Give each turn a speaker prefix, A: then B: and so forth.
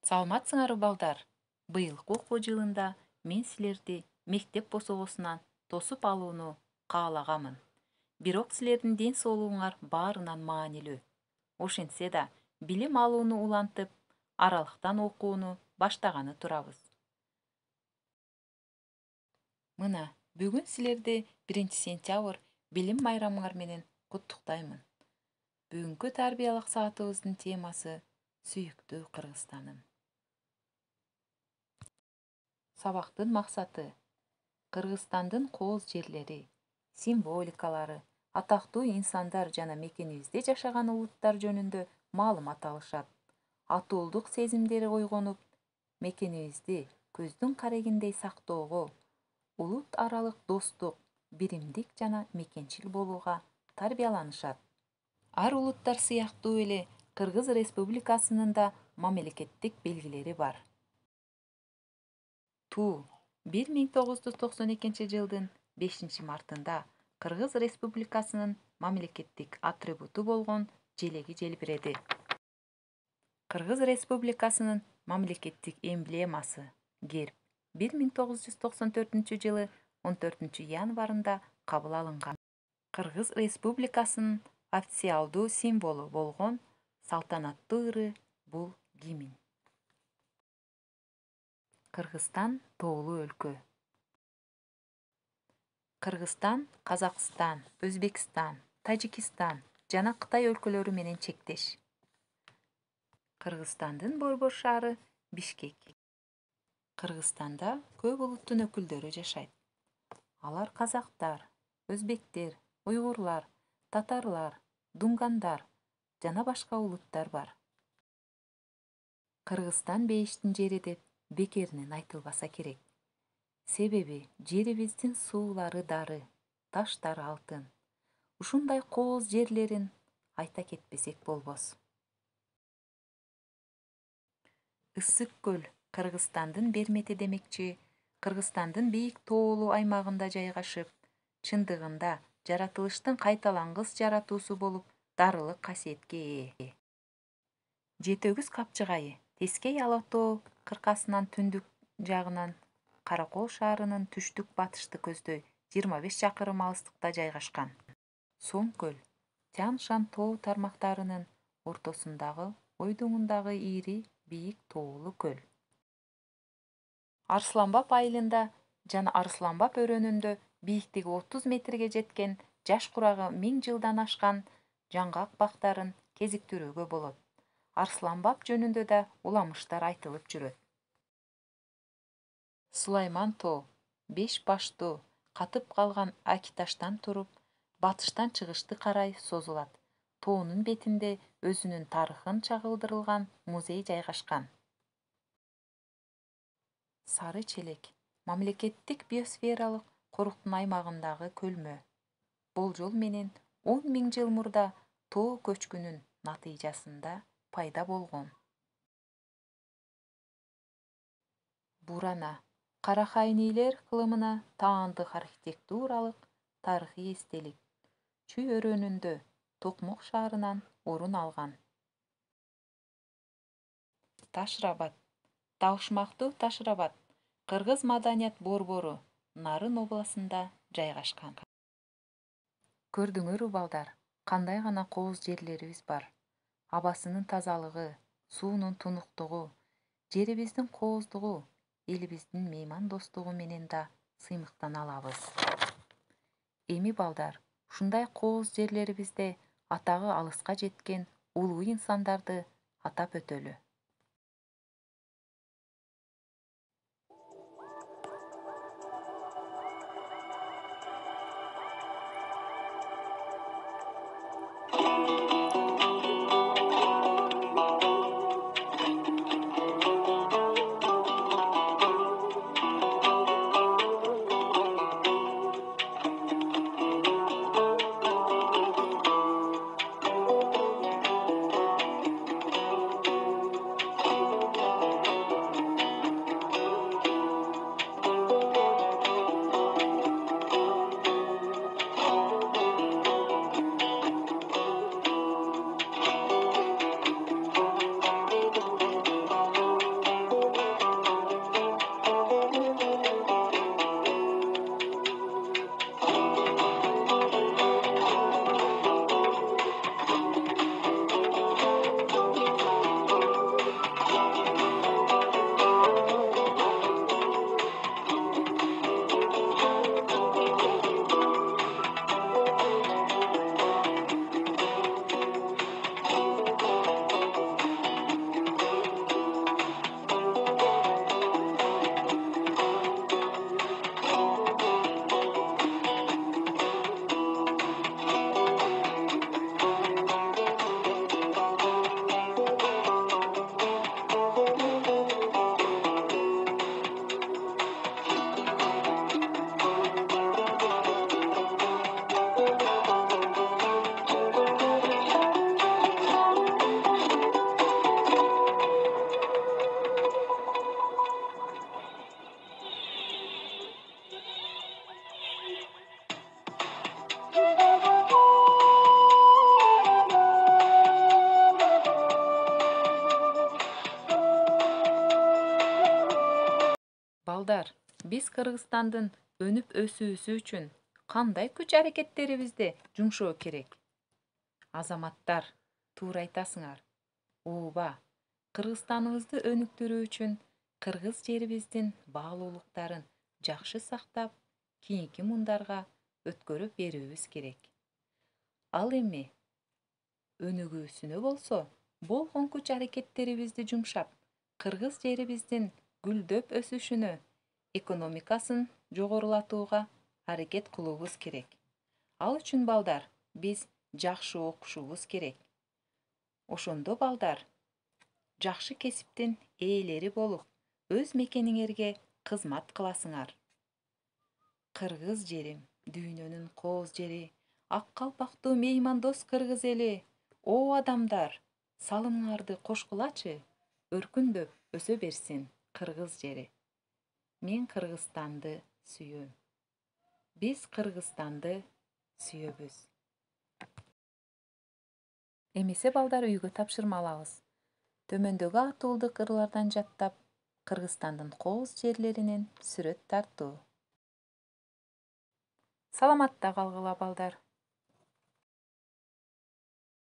A: Саламатсыңарбы балдар? Быйылкы окуу жылында мен силерди мектеп босогосунан тосуп алууну каалагамын. Бирок силердин ден соолугуңар баарынан маанилүү. Ошентсе да, билим алууну улантып, аралыктан окууну баштаганы турабыз. Мына, бүгүн силерди 1 сентябрь билим майрамыңар менен куттуктаймын. Бүгүнкү тарбиялык саатыбыздын темасы сүйүктүү Кыргызстаным. Сабактын максаты Кыргызстандын кооз жерлери, символикалары, атактуу инсандар жана мекенибизде жашаган улуттар жөнүндө маалымат алышат. Атуулдук сезимдери ойгонуп, мекенибизди көздүн карегиндей сактоого, улут аралык достук, биримдик жана мекенчил болууга тарбияланышат. Ар улуттар сыяктуу эле Кыргыз Республикасынын да мамлекеттик белгилери бар. Туу 1992 жылдын 5-мартында Кыргыз Республикасынын мамлекеттик атрибуту болгон желеги желбиреди. Кыргыз Республикасынын мамлекеттик эмблемасы герб 1994-жылы 14-январында кабыл алынган. Кыргыз Республикасынын официалдуу символу болгон салтанаттуу ыры бул гимн. Кыргызстан тоолуу өлкө. Кыргызстан Казакстан, Өзбекстан, Тажикстан жана Кытай өлкөлөрү менен чектеш. Кыргызстандын борбор шаары Бишкек. Кыргызстанда көп улуттун өкүлдөрү жашайт. Алар казактар, өзбектер, уйгурлар, татарлар, дунгандар жана башка улуттар бар. Кыргызстан бейиштин жери деп бекеринен айтылбаса керек. Себеби жерибиздин суулары дары, таштары алтын. Ушундай кооз жерлерин айта кетпесек болбос. Ысык көл Кыргызстандын бермети демекчи, Кыргызстандын бийик тоолуу аймагында жайгашып, чындыгында жаратылыштын кайталангыс жаратуусу болуп, дарылык касиетке ээ. Жетөгүз капчыгайы Тескей Ала тоо кыркасынан түндүк жагынан Каракол шаарынын түштүк-батышты көздөй 25 чакырым алыстыкта жайгашкан. Сом көл Тянь-Шань тоо тармактарынын ортосундагы ойдуңундагы ири бийик тоолуу көл. Арсланбап айылында жана Арсланбап өрөөнүндө бийиктиги 30 метрге жеткен жаш курагы 1000 жылдан ашкан жаңгак бактарын кезиктирүүгө болот. Арсланбап жөнүндө да уламыштар айтылып жүрөт. Сулайман тоо 5 баштуу катып калган акиташтан туруп, батыштан чыгышты карай созулат. Тоонун бетинде өзүнүн тарыхын чагылдырылган музей жайгашкан. Сары Челек мамлекеттик биосфералык коруктун аймагындагы көлмө. Болжол менен 10 000 жыл мурда тоо көчкүнүн натыйжасында пайда болгон. Бурана карахайнилер кылымына таандык архитектуралык тарыхый эстелик. Чүй өрөөнүндө Токмок шаарынан орун алган. Ташрабат Талышмактуу Ташрабат Кыргыз маданият борбору Нарын областында жайгашкан. Көрдүңөрбү балдар, кандай гана кооз жерлерибиз бар. Абасынын тазалыгы, суунун тунуктугу, жерибиздин кооздугу, элибиздин мейман достугу менен да сыймыктана алабыз. Эми балдар, ушундай кооз жерлерибизде атагы алыска жеткен улуу инсандарды атап өтөлү. Балдар, биз Кыргызстандын өнүп өсүүсү үчүн кандай күч аракеттерибизди жумшоо керек? Азаматтар, туура айтасыңар. Ооба, Кыргызстаныбызды өнүктүрүү үчүн кыргыз жерибиздин баалуулуктарын жакшы сактап, кийинки муундарга өткөрүп берүүбүз керек. Ал эми өнүгүүсүнө болсо, болгон күч аракеттерибизди жумшап, кыргыз жерибиздин гүлдөп өсүшүнө, экономикасын жогорулатууга аракет кылуубуз керек. Ал үчүн балдар, биз жакшы окушубуз керек. Ошондо балдар, жакшы кесиптин ээлери болуп, өз мекениңерге кызмат кыласыңар. Кыргыз жерим, дүйнөнүн кооз жери, ак калпактуу меймандос кыргыз эли. О адамдар, салымыңарды кошкулачы, өркүндөп өсө берсин кыргыз жери. Мен Кыргызстанды сүйөм. Биз Кыргызстанды сүйөбүз. Эмесе балдар үйгө тапшырма алабыз. Төмөндөгү атуулдук ырлардан жаттап, Кыргызстандын кооз жерлеринен сүрөт тартуу. Саламатта калгыла балдар.